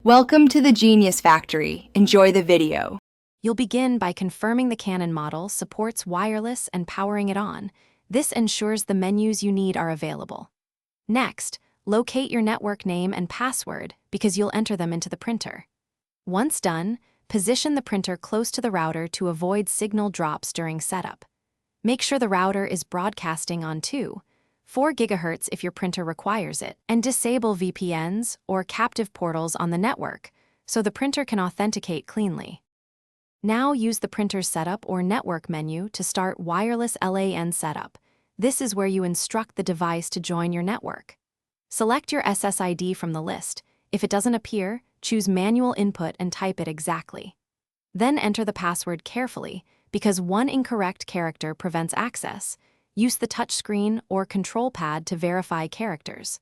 Welcome to the Genius Factory. Enjoy the video. You'll begin by confirming the Canon model supports wireless and powering it on. This ensures the menus you need are available. Next, locate your network name and password because you'll enter them into the printer. Once done, position the printer close to the router to avoid signal drops during setup. Make sure the router is broadcasting on 4 GHz if your printer requires it, and disable VPNs or captive portals on the network so the printer can authenticate cleanly. Now use the printer's setup or network menu to start wireless LAN setup. This is where you instruct the device to join your network. Select your SSID from the list. If it doesn't appear, choose manual input and type it exactly. Then enter the password carefully because one incorrect character prevents access. Use the touchscreen or control pad to verify characters.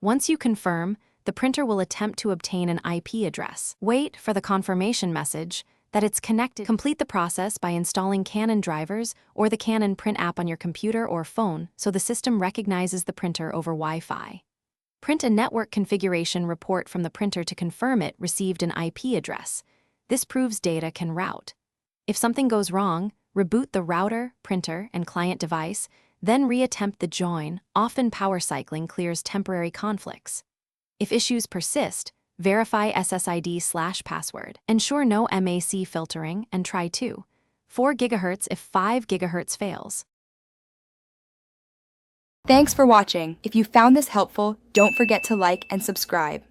Once you confirm, the printer will attempt to obtain an IP address. Wait for the confirmation message that it's connected. Complete the process by installing Canon drivers or the Canon print app on your computer or phone so the system recognizes the printer over Wi-Fi. Print a network configuration report from the printer to confirm it received an IP address. This proves data can route. If something goes wrong, reboot the router, printer, and client device, then reattempt the join. Often power cycling clears temporary conflicts. If issues persist, verify SSID/password. Ensure no MAC filtering and try 4 GHz if 5 GHz fails. Thanks for watching. If you found this helpful, don't forget to like and subscribe.